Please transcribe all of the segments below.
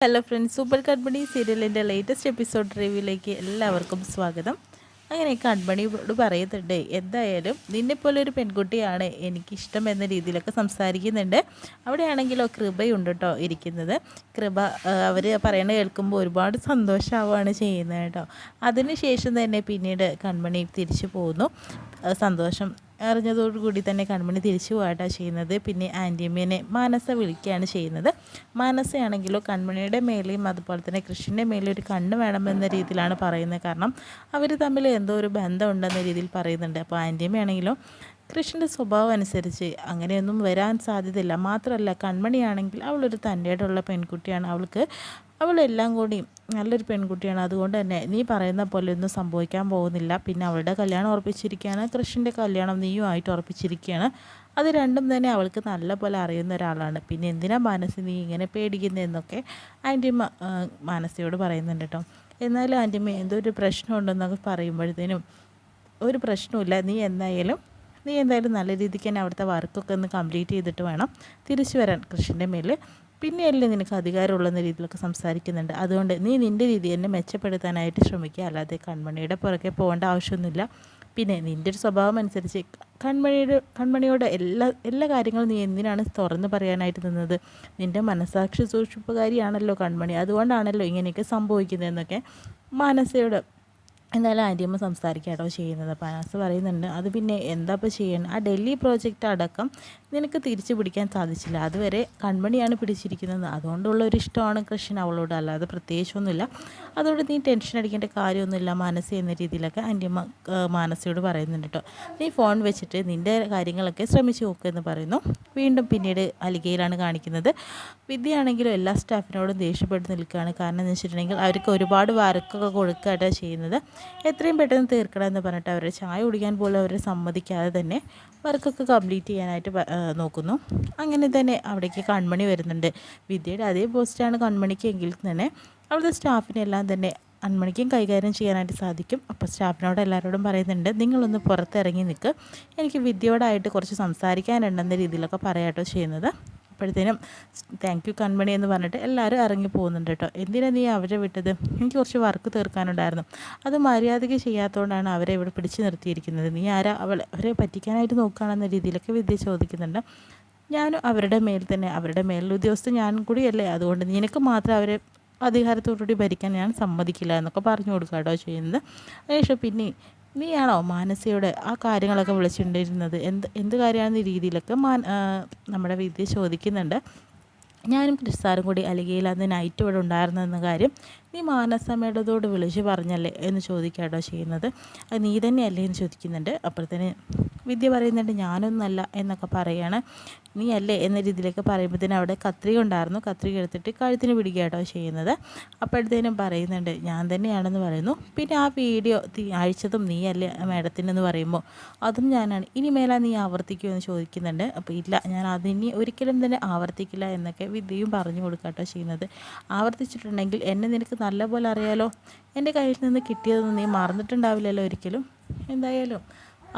Hello friends, super കൺമണി സീരിയലിൻ്റെ latest episode റിവ്യൂയിലേക്ക് എല്ലാവർക്കും സ്വാഗതം. അങ്ങനെ കൺമണിയോട് പറയുന്നുണ്ട്, എന്തായാലും നിന്നെപ്പോലെ ഒരു പെൺകുട്ടിയാണ് എനിക്കിഷ്ടം എന്ന രീതിയിലൊക്കെ സംസാരിക്കുന്നുണ്ട്. അവിടെയാണെങ്കിലോ കൃപയുണ്ട് കേട്ടോ ഇരിക്കുന്നത്. കൃപ അവർ പറയണ കേൾക്കുമ്പോൾ ഒരുപാട് സന്തോഷമാവുകയാണ് ചെയ്യുന്നത് കേട്ടോ. അതിനുശേഷം തന്നെ പിന്നീട് കൺമണി തിരിച്ചു പോകുന്നു. സന്തോഷം അറിഞ്ഞതോടുകൂടി തന്നെ കൺമണി തിരിച്ചു പോകാട്ടാണ് ചെയ്യുന്നത്. പിന്നെ ആൻറ്റിയമ്മേനെ മാനസ വിളിക്കുകയാണ് ചെയ്യുന്നത്. മാനസയാണെങ്കിലോ കൺമണിയുടെ മേലെയും അതുപോലെ തന്നെ കൃഷ്ണൻ്റെ മേലെ ഒരു കണ്ണ് വേണമെന്ന രീതിയിലാണ് പറയുന്നത്. കാരണം അവർ തമ്മിൽ എന്തോ ഒരു ബന്ധം ഉണ്ടെന്ന രീതിയിൽ പറയുന്നുണ്ട്. അപ്പോൾ ആൻറ്റിയമ്മയാണെങ്കിലോ കൃഷ്ണൻ്റെ സ്വഭാവം അനുസരിച്ച് അങ്ങനെയൊന്നും വരാൻ സാധ്യതയില്ല. മാത്രമല്ല കൺമണിയാണെങ്കിൽ അവളൊരു തൻ്റെയുള്ള പെൺകുട്ടിയാണ്. അവളെല്ലാം കൂടി നല്ലൊരു പെൺകുട്ടിയാണ്. അതുകൊണ്ട് തന്നെ നീ പറയുന്ന പോലെ ഒന്നും സംഭവിക്കാൻ പോകുന്നില്ല. പിന്നെ അവളുടെ കല്യാണം ഉറപ്പിച്ചിരിക്കുകയാണ്, കൃഷ്ണൻ്റെ കല്യാണം നീയുമായിട്ട് ഉറപ്പിച്ചിരിക്കുകയാണ്. അത് രണ്ടും തന്നെ അവൾക്ക് നല്ല പോലെ അറിയുന്ന ഒരാളാണ്. പിന്നെ എന്തിനാ മനസ്സ് നീ ഇങ്ങനെ പേടിക്കുന്നതെന്നൊക്കെ ആൻറ്റിയമ്മ മാനസയോട് പറയുന്നുണ്ട് കേട്ടോ. എന്നാലും ആൻറ്റിയമ്മ എന്തോ ഒരു പ്രശ്നമുണ്ടെന്നൊക്കെ പറയുമ്പോഴത്തേനും ഒരു പ്രശ്നമില്ല, നീ എന്തായാലും നല്ല രീതിക്ക് തന്നെ അവിടുത്തെ വർക്കൊക്കെ ഒന്ന് കംപ്ലീറ്റ് ചെയ്തിട്ട് വേണം തിരിച്ചു വരാൻ കൃഷ്ണൻ്റെ മേൽ. പിന്നെയല്ലേ നിനക്ക് അധികാരമുള്ളെന്ന രീതിയിലൊക്കെ സംസാരിക്കുന്നുണ്ട്. അതുകൊണ്ട് നീ നിൻ്റെ രീതി തന്നെ മെച്ചപ്പെടുത്താനായിട്ട് ശ്രമിക്കുക, അല്ലാതെ കൺമണിയുടെ പുറകെ പോകേണ്ട ആവശ്യമൊന്നുമില്ല. പിന്നെ നിൻ്റെ ഒരു സ്വഭാവം അനുസരിച്ച് കൺമണിയോട് എല്ലാ കാര്യങ്ങളും നീ എന്തിനാണ് തുറന്ന് പറയാനായിട്ട് നിന്നത്? നിൻ്റെ മനസാക്ഷി സൂക്ഷിപ്പുകാരിയാണല്ലോ കൺമണി, അതുകൊണ്ടാണല്ലോ ഇങ്ങനെയൊക്കെ സംഭവിക്കുന്നതെന്നൊക്കെ മാനസയോട് എന്തായാലും ആൻറ്റിയമ്മ സംസാരിക്കാട്ടോ ചെയ്യുന്നത്. അപ്പോൾ അനാസ് പറയുന്നുണ്ട്, അത് പിന്നെ എന്താ ഇപ്പോൾ ചെയ്യണം, ആ ഡൽഹി പ്രോജക്റ്റ് അടക്കം നിനക്ക് തിരിച്ചു പിടിക്കാൻ സാധിച്ചില്ല. അതുവരെ കൺമണിയാണ് പിടിച്ചിരിക്കുന്നത്. അതുകൊണ്ടുള്ള ഒരു ഇഷ്ടമാണ് കൃഷ്ണൻ അവളോട്, അല്ലാതെ പ്രത്യേകിച്ചൊന്നുമില്ല. അതുകൊണ്ട് നീ ടെൻഷൻ അടിക്കേണ്ട കാര്യമൊന്നുമില്ല മനസ്സ് എന്ന രീതിയിലൊക്കെ ആൻറ്റിയമ്മ മാനസയോട് പറയുന്നുണ്ട് കേട്ടോ. നീ ഫോൺ വെച്ചിട്ട് നിൻ്റെ കാര്യങ്ങളൊക്കെ ശ്രമിച്ചു നോക്കുമെന്ന് പറയുന്നു. വീണ്ടും പിന്നീട് അലികയിലാണ് കാണിക്കുന്നത്. വിദ്യയാണെങ്കിലും എല്ലാ സ്റ്റാഫിനോടും ദേഷ്യപ്പെട്ട് നിൽക്കുകയാണ്. കാരണം എന്ന് വെച്ചിട്ടുണ്ടെങ്കിൽ അവർക്ക് ഒരുപാട് വർക്കൊക്കെ കൊടുക്കുകയായിട്ടാണ് ചെയ്യുന്നത്. എത്രയും പെട്ടെന്ന് തീർക്കണമെന്ന് പറഞ്ഞിട്ട് അവരെ ചായ കുടിക്കാൻ പോലും അവരെ സമ്മതിക്കാതെ തന്നെ വർക്കൊക്കെ കംപ്ലീറ്റ് ചെയ്യാനായിട്ട് നോക്കുന്നു. അങ്ങനെ തന്നെ അവിടേക്ക് കൺമണി വരുന്നുണ്ട്. വിദ്യയുടെ അതേ പോസ്റ്റാണ് കൺമണിക്ക് എങ്കിൽ തന്നെ അവിടുത്തെ സ്റ്റാഫിനെല്ലാം തന്നെ കൺമണിക്കും കൈകാര്യം ചെയ്യാനായിട്ട് സാധിക്കും. അപ്പോൾ സ്റ്റാഫിനോട് എല്ലാവരോടും പറയുന്നുണ്ട്, നിങ്ങളൊന്ന് പുറത്തിറങ്ങി നിൽക്ക്, എനിക്ക് വിദ്യയോടായിട്ട് കുറച്ച് സംസാരിക്കാനുണ്ടെന്ന രീതിയിലൊക്കെ പറയാട്ടോ ചെയ്യുന്നത്. അപ്പോഴത്തേനും താങ്ക് യു കൺമണി എന്ന് പറഞ്ഞിട്ട് എല്ലാവരും ഇറങ്ങി പോകുന്നുണ്ട് കേട്ടോ. എന്തിനാണ് നീ അവരെ വിട്ടത്? എനിക്ക് കുറച്ച് വർക്ക് തീർക്കാനുണ്ടായിരുന്നു, അത് മര്യാദയ്ക്ക് ചെയ്യാത്തതുകൊണ്ടാണ് അവരെ ഇവിടെ പിടിച്ചു നിർത്തിയിരിക്കുന്നത്. നീ അവരെ പറ്റിക്കാനായിട്ട് നോക്കുകയാണെന്ന രീതിയിലൊക്കെ വിദ്യ ചോദിക്കുന്നുണ്ട്. ഞാനും അവരുടെ മേൽ തന്നെ, അവരുടെ മേലുള്ള ഉദ്യോഗസ്ഥൻ ഞാനും കൂടിയല്ലേ, അതുകൊണ്ട് നിനക്ക് മാത്രം അവരെ അധികാരത്തോടുകൂടി ഭരിക്കാൻ ഞാൻ സമ്മതിക്കില്ല എന്നൊക്കെ പറഞ്ഞു കൊടുക്കുക കേട്ടോ ചെയ്യുന്നത്. അതിനുശേഷം പിന്നെ നീയാണോ മാനസയുടെ ആ കാര്യങ്ങളൊക്കെ വിളിച്ചിട്ടുണ്ടിരുന്നത്, എന്ത് കാര്യമാണെന്ന രീതിയിലൊക്കെ നമ്മുടെ വിദ്യ ചോദിക്കുന്നുണ്ട്. ഞാനും ക്രിസ്സാറും കൂടി അലികയിൽ അന്ന് നൈറ്റ് ഇവിടെ ഉണ്ടായിരുന്നെന്ന കാര്യം നീ മാനസമേടതോട് വിളിച്ച് പറഞ്ഞല്ലേ എന്ന് ചോദിക്കാട്ടോ ചെയ്യുന്നത്. അത് നീ തന്നെയല്ലേ എന്ന് ചോദിക്കുന്നുണ്ട്. അപ്പോഴത്തേന് വിദ്യ പറയുന്നുണ്ട്, ഞാനൊന്നല്ല എന്നൊക്കെ പറയുകയാണ്. നീ അല്ലേ എന്ന രീതിയിലേക്ക് പറയുമ്പോഴത്തേനും അവിടെ കത്രിക ഉണ്ടായിരുന്നു, കത്രിക എടുത്തിട്ട് കഴുത്തിന് പിടിക്കുകയാട്ടോ ചെയ്യുന്നത്. അപ്പോഴത്തേനും പറയുന്നുണ്ട്, ഞാൻ തന്നെയാണെന്ന് പറയുന്നു. പിന്നെ ആ വീഡിയോ അയച്ചതും നീ അല്ലേ മേഡത്തിനെന്ന് പറയുമ്പോൾ അതും ഞാനാണ്, ഇനി മേലാ നീ ആവർത്തിക്കുമെന്ന് ചോദിക്കുന്നുണ്ട്. അപ്പോൾ ഇല്ല, ഞാൻ അതിനി ഒരിക്കലും തന്നെ ആവർത്തിക്കില്ല എന്നൊക്കെ വിദ്യയും പറഞ്ഞു കൊടുക്കാട്ടോ ചെയ്യുന്നത്. ആവർത്തിച്ചിട്ടുണ്ടെങ്കിൽ എന്നെ നിനക്ക് നല്ലപോലെ അറിയാലോ, എൻ്റെ കയ്യിൽ നിന്ന് കിട്ടിയതൊന്നും നീ മറന്നിട്ടുണ്ടാവില്ലല്ലോ ഒരിക്കലും. എന്തായാലും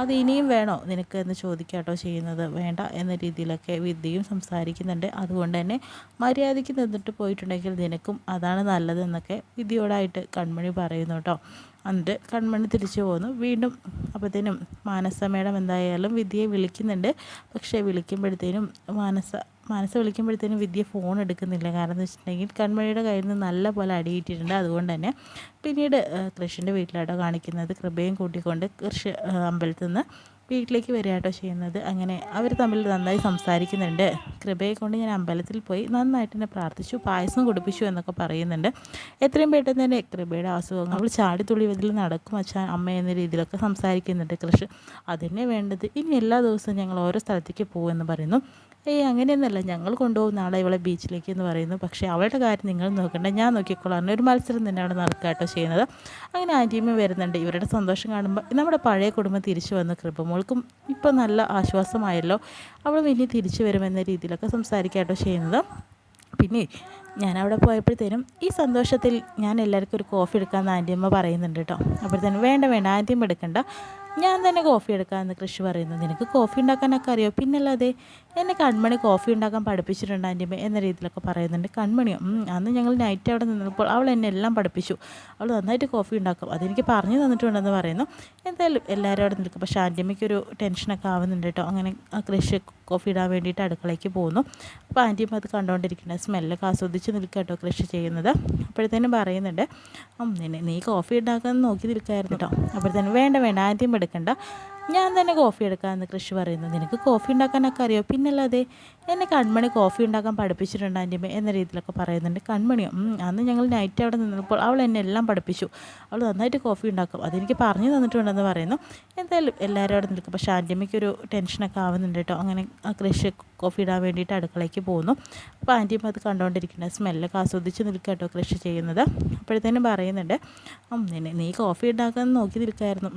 അത് ഇനിയും വേണോ നിനക്ക് എന്ന് ചോദിക്കാട്ടോ ചെയ്യുന്നത്. വേണ്ട എന്ന രീതിയിലൊക്കെ വിദ്യയും സംസാരിക്കുന്നുണ്ട്. അതുകൊണ്ട് തന്നെ മര്യാദയ്ക്ക് നിന്നിട്ട് പോയിട്ടുണ്ടെങ്കിൽ നിനക്കും അതാണ് നല്ലതെന്നൊക്കെ വിദ്യയോടായിട്ട് കൺമണി പറയുന്നു കേട്ടോ. എന്നിട്ട് കൺമണി തിരിച്ചു പോകുന്നു. വീണ്ടും അപ്പോഴത്തേനും മാനസ മേഡം എന്തായാലും വിദ്യയെ വിളിക്കുന്നുണ്ട്. പക്ഷേ വിളിക്കുമ്പോഴത്തേനും മാനസ വിളിക്കുമ്പോഴത്തേനും വിദ്യ ഫോൺ എടുക്കുന്നില്ല. കാരണം എന്ന് വെച്ചിട്ടുണ്ടെങ്കിൽ കൺമണിയുടെ കയ്യിൽ നിന്ന് നല്ല പോലെ അടിയിട്ടിട്ടുണ്ട്. അതുകൊണ്ട് തന്നെ പിന്നീട് കൃഷ്ണൻ്റെ വീട്ടിലാട്ടോ കാണിക്കുന്നത്. കൃപയും കൂട്ടിക്കൊണ്ട് അമ്പലത്തിൽ നിന്ന് വീട്ടിലേക്ക് വരികയാട്ടോ ചെയ്യുന്നത്. അങ്ങനെ അവർ തമ്മിൽ നന്നായി സംസാരിക്കുന്നുണ്ട്. കൃപയെ കൊണ്ട് ഞാൻ അമ്പലത്തിൽ പോയി നന്നായിട്ട് തന്നെ പ്രാർത്ഥിച്ചു, പായസം കുടിപ്പിച്ചു എന്നൊക്കെ പറയുന്നുണ്ട്. എത്രയും പെട്ടെന്ന് തന്നെ കൃപയുടെ അസുഖങ്ങൾ അവൾ ചാടിത്തുള്ളി ഇതിൽ നടക്കും അച്ഛാ അമ്മ എന്ന രീതിയിലൊക്കെ സംസാരിക്കുന്നുണ്ട് കൃഷ്ണൻ. അതിനെ വേണ്ടത് ഇനി എല്ലാ ദിവസവും ഞങ്ങൾ ഓരോ സ്ഥലത്തേക്ക് പോകുമെന്ന് പറയുന്നു. അങ്ങനെയൊന്നുമല്ല, ഞങ്ങൾ കൊണ്ടുപോകും നാളെ ഇവളെ ബീച്ചിലേക്ക് എന്ന് പറയുന്നു. പക്ഷേ അവളുടെ കാര്യം നിങ്ങൾ നോക്കണ്ട, ഞാൻ നോക്കിക്കോളാം. ഒരു മത്സരം തന്നെ അവിടെ നടക്കാട്ടോ ചെയ്യുന്നത്. അങ്ങനെ ആൻറ്റിയമ്മ വരുന്നുണ്ട്. ഇവരുടെ സന്തോഷം കാണുമ്പോൾ നമ്മുടെ പഴയ കുടുംബം തിരിച്ചു വന്ന് കൃപമോൾക്കും ഇപ്പോൾ നല്ല ആശ്വാസമായല്ലോ, അവൾ ഇനി തിരിച്ചു വരുമെന്ന രീതിയിലൊക്കെ സംസാരിക്കാട്ടോ ചെയ്യുന്നത്. പിന്നെ ഞാനവിടെ പോയപ്പോഴത്തേനും ഈ സന്തോഷത്തിൽ ഞാൻ എല്ലാവർക്കും ഒരു കോഫി എടുക്കാമെന്ന് ആൻറ്റിയമ്മ പറയുന്നുണ്ട് കേട്ടോ. അപ്പോഴത്തേനും വേണ്ട ആൻറ്റിയമ്മ എടുക്കണ്ട, ഞാൻ തന്നെ കോഫി എടുക്കാമെന്ന് കൃഷി പറയുന്നു. നിനക്ക് കോഫി ഉണ്ടാക്കാനൊക്കെ അറിയോ? പിന്നല്ലാതെ എന്നെ കൺമണി കോഫി ഉണ്ടാക്കാൻ പഠിപ്പിച്ചിട്ടുണ്ട് ആൻറ്റിയമ്മ എന്ന രീതിയിലൊക്കെ പറയുന്നുണ്ട്. കൺമണിയോ? അന്ന് ഞങ്ങൾ നൈറ്റ് അവിടെ നിന്നപ്പോൾ അവൾ എന്നെ എല്ലാം പഠിപ്പിച്ചു. അവൾ നന്നായിട്ട് കോഫി ഉണ്ടാക്കും, അതെനിക്ക് പറഞ്ഞു തന്നിട്ടുണ്ടെന്ന് പറയുന്നു. എന്തായാലും എല്ലാവരും അവിടെ നിൽക്കും. പക്ഷേ ആൻറ്റിയമ്മയ്ക്കൊരു ടെൻഷനൊക്കെ ആവുന്നുണ്ട് കേട്ടോ. അങ്ങനെ കൃഷി കോഫി ഇടാൻ വേണ്ടിയിട്ട് അടുക്കളയ്ക്ക് പോകുന്നു. അപ്പോൾ ആൻറ്റിയമ്മ അത് കണ്ടുകൊണ്ടിരിക്കുന്നത് സ്മെല്ലൊക്കെ ആസ്വദിച്ച് നിൽക്കുക കേട്ടോ കൃഷി ചെയ്യുന്നത്. അപ്പോഴത്തേനും പറയുന്നുണ്ട്, നീ കോഫി ഉണ്ടാക്കാൻ നോക്കി നിൽക്കായിരുന്നു കേട്ടോ. അപ്പോഴത്തേനും വേണ്ട വേണ്ട ആൻറ്റിയമ്മ എടുക്കണ്ട, ഞാൻ തന്നെ കോഫി എടുക്കാമെന്ന് കൃഷി പറയുന്നു. നിനക്ക് കോഫി ഉണ്ടാക്കാനൊക്കെ അറിയോ? പിന്നല്ലാതെ എന്നെ കൺമണി കോഫി ഉണ്ടാക്കാൻ പഠിപ്പിച്ചിട്ടുണ്ട് ആൻറ്റിയമ്മ എന്ന രീതിയിലൊക്കെ പറയുന്നുണ്ട്. കൺമണിയോ? അന്ന് ഞങ്ങൾ നൈറ്റ് അവിടെ നിന്നപ്പോൾ അവൾ എന്നെ എല്ലാം പഠിപ്പിച്ചു. അവൾ നന്നായിട്ട് കോഫി ഉണ്ടാക്കും, അതെനിക്ക് പറഞ്ഞു തന്നിട്ടുണ്ടെന്ന് പറയുന്നു. എന്തായാലും എല്ലാവരും അവിടെ നിൽക്കും. പക്ഷേ ആൻറ്റിയമ്മയ്ക്കൊരു ടെൻഷനൊക്കെ ആവുന്നുണ്ട് കേട്ടോ. അങ്ങനെ കൃഷി കോഫി ഇടാൻ വേണ്ടിയിട്ട് അടുക്കളയ്ക്ക് പോകുന്നു. അപ്പോൾ ആൻറ്റിയമ്മ അത് കണ്ടുകൊണ്ടിരിക്കുന്നത് സ്മെല്ലൊക്കെ ആസ്വദിച്ച് നിൽക്കുക കേട്ടോ കൃഷി ചെയ്യുന്നത്. അപ്പോഴത്തേനും പറയുന്നുണ്ട്, നീ കോഫി ഉണ്ടാക്കാൻ നോക്കി നിൽക്കായിരുന്നു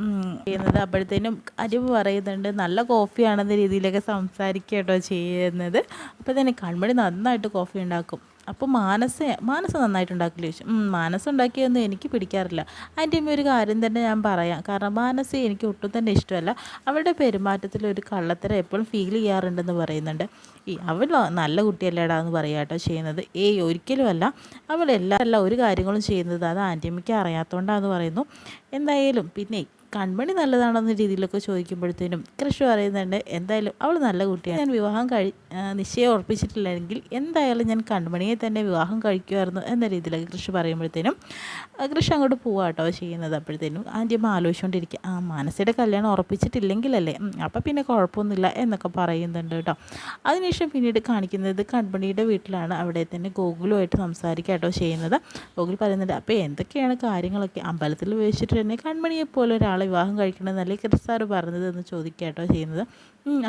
ചെയ്യുന്നത്. അപ്പോഴത്തേനും അരിവ് പറയുന്നുണ്ട്, നല്ല കോഫിയാണെന്ന രീതിയിലൊക്കെ സംസാരിക്കുക കേട്ടോ ചെയ്യുന്നത്. അപ്പോൾ തന്നെ കൺമണി നന്നായിട്ട് കോഫി ഉണ്ടാക്കും. അപ്പോൾ മാനസ് നന്നായിട്ട് ഉണ്ടാക്കില്ല ചോദിച്ചു. മാനസ് ഉണ്ടാക്കിയൊന്നും എനിക്ക് പിടിക്കാറില്ല ആൻറ്റിയമ്മ. ഒരു കാര്യം തന്നെ ഞാൻ പറയാം, കാരണം മാനസ് എനിക്ക് ഒട്ടും തന്നെ ഇഷ്ടമല്ല. അവളുടെ പെരുമാറ്റത്തിൽ ഒരു കള്ളത്തരം എപ്പോഴും ഫീൽ ചെയ്യാറുണ്ടെന്ന് പറയുന്നുണ്ട്. അവൾ നല്ല കുട്ടിയല്ലേടാ എന്ന് പറയാം കേട്ടോ ചെയ്യുന്നത്. ഒരിക്കലുമല്ല, അവൾ എല്ലാ ഒരു കാര്യങ്ങളും ചെയ്യുന്നത് അത് ആൻറ്റിയമ്മയ്ക്ക് അറിയാത്തതുകൊണ്ടാണെന്ന് പറയുന്നു. എന്തായാലും പിന്നെ കൺമണി നല്ലതാണെന്ന രീതിയിലൊക്കെ ചോദിക്കുമ്പോഴത്തേനും കൃഷി പറയുന്നുണ്ട്, എന്തായാലും അവൾ നല്ല കുട്ടിയാണ്. ഞാൻ വിവാഹം നിശ്ചയം ഉറപ്പിച്ചിട്ടില്ലെങ്കിൽ എന്തായാലും ഞാൻ കൺമണിയെ തന്നെ വിവാഹം കഴിക്കുമായിരുന്നു എന്ന രീതിയിലൊക്കെ കൃഷി പറയുമ്പോഴത്തേനും കൃഷി അങ്ങോട്ട് പോവാട്ടോ ചെയ്യുന്നത്. അപ്പോഴത്തേനും ആൻറ്റിയമ്മ ആലോചിച്ചുകൊണ്ടിരിക്കുക, മാനസയുടെ കല്യാണം ഉറപ്പിച്ചിട്ടില്ലെങ്കിലല്ലേ, അപ്പം പിന്നെ കുഴപ്പമൊന്നുമില്ല എന്നൊക്കെ പറയുന്നുണ്ട് കേട്ടോ. അതിനുശേഷം പിന്നീട് കാണിക്കുന്നത് കൺമണിയുടെ വീട്ടിലാണ്. അവിടെ തന്നെ ഗോകുലുമായിട്ട് സംസാരിക്കുക കേട്ടോ ചെയ്യുന്നത്. ഗോകുൽ പറയുന്നുണ്ട്, അപ്പോൾ എന്തൊക്കെയാണ് കാര്യങ്ങളൊക്കെ, അമ്പലത്തിൽ വെച്ചിട്ട് തന്നെ കൺമണിയെപ്പോലെ ഒരാളെ വിവാഹം കഴിക്കണമെന്നല്ലേ കൃഷ്ണസാറ് പറഞ്ഞത് എന്ന് ചോദിക്കുക കേട്ടോ ചെയ്യുന്നത്.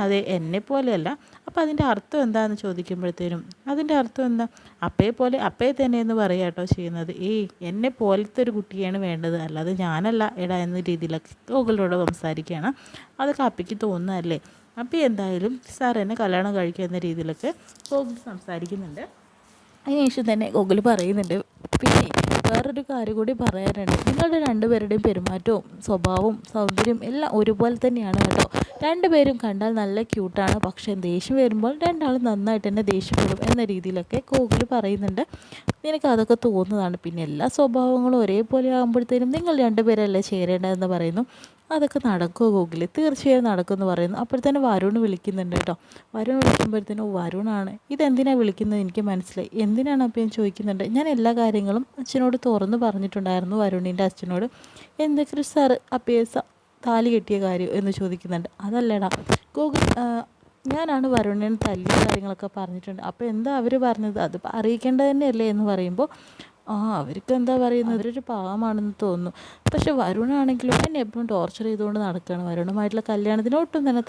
അതെ, എന്നെപ്പോലെയല്ല. അപ്പോൾ അതിൻ്റെ അർത്ഥം എന്താണെന്ന് ചോദിക്കുമ്പോഴത്തേനും അതിൻ്റെ അർത്ഥം എന്താ, അപ്പയെ തന്നെ എന്ന് പറയുക കേട്ടോ ചെയ്യുന്നത്. എന്നെ പോലത്തെ ഒരു കുട്ടിയാണ് വേണ്ടത്, അല്ലാതെ ഞാനല്ല എടാ എന്ന രീതിയിലൊക്കെ ഗോകുലിനോട് സംസാരിക്കുകയാണ്. അതൊക്കെ അപ്പയ്ക്ക് തോന്നുന്നതല്ലേ. അപ്പം എന്തായാലും സാർ എന്നെ കല്യാണം കഴിക്കുക എന്ന രീതിയിലൊക്കെ ഗോകുൽ സംസാരിക്കുന്നുണ്ട്. അതിനുശേഷം തന്നെ ഗോകുൽ പറയുന്നുണ്ട്, പിന്നെ വേറൊരു കാര്യം കൂടി പറയാനുണ്ട്. നിങ്ങളുടെ രണ്ടുപേരുടെയും പെരുമാറ്റവും സ്വഭാവവും സൗന്ദര്യം എല്ലാം ഒരുപോലെ തന്നെയാണ് കേട്ടോ. രണ്ടുപേരും കണ്ടാൽ നല്ല ക്യൂട്ടാണ്, പക്ഷേ ദേഷ്യം വരുമ്പോൾ രണ്ടാളും നന്നായിട്ട് തന്നെ ദേഷ്യപ്പെടും എന്ന രീതിയിലൊക്കെ ഗോകുൽ പറയുന്നുണ്ട്. നിനക്ക് അതൊക്കെ തോന്നുന്നതാണ്, പിന്നെ എല്ലാ സ്വഭാവങ്ങളും ഒരേപോലെ ആകുമ്പോഴത്തേനും നിങ്ങൾ രണ്ടുപേരല്ലേ ചേരേണ്ടതെന്ന് പറയുന്നു. അതൊക്കെ നടക്കുമോ ഗോകുൽ? തീർച്ചയായും നടക്കുമെന്ന് പറയുന്നു. അപ്പോഴത്തേനും വരുൺ വിളിക്കുന്നുണ്ട് കേട്ടോ. വരുൺ വിളിക്കുമ്പോഴത്തേനും വരുണാണ്. ഇതെന്തിനാണ് വിളിക്കുന്നത് എനിക്ക് മനസ്സിലായി, എന്തിനാണ് അപ്പം ഞാൻ ചോദിക്കുന്നുണ്ട്. ഞാൻ എല്ലാ കാര്യങ്ങളും അച്ഛനോട് തുറന്ന് പറഞ്ഞിട്ടുണ്ടായിരുന്നു, വരുണിൻ്റെ അച്ഛനോട്. എന്തൊക്കെ സാറ് അപ്പേ താലി കെട്ടിയ കാര്യം എന്ന് ചോദിക്കുന്നുണ്ട്. അതല്ലടാ ഗോകുൽ, ഞാനാണ് വരുണിനെ തല്ലിയ കാര്യങ്ങളൊക്കെ പറഞ്ഞിട്ടുണ്ട്. അപ്പോൾ എന്താ അവർ പറഞ്ഞത്, അത് അറിയിക്കേണ്ടത് തന്നെയല്ലേ എന്ന് പറയുമ്പോൾ അവർക്ക് എന്താ പറയുന്നത്, അവരൊരു പാവമാണെന്ന് തോന്നുന്നു. പക്ഷെ വരുണാണെങ്കിലും എന്നെ എപ്പോഴും ടോർച്ചർ ചെയ്തുകൊണ്ട് നടക്കുകയാണ്. വരുണുമായിട്ടുള്ള കല്യാണത്തിന് ഒട്ടും തന്നെ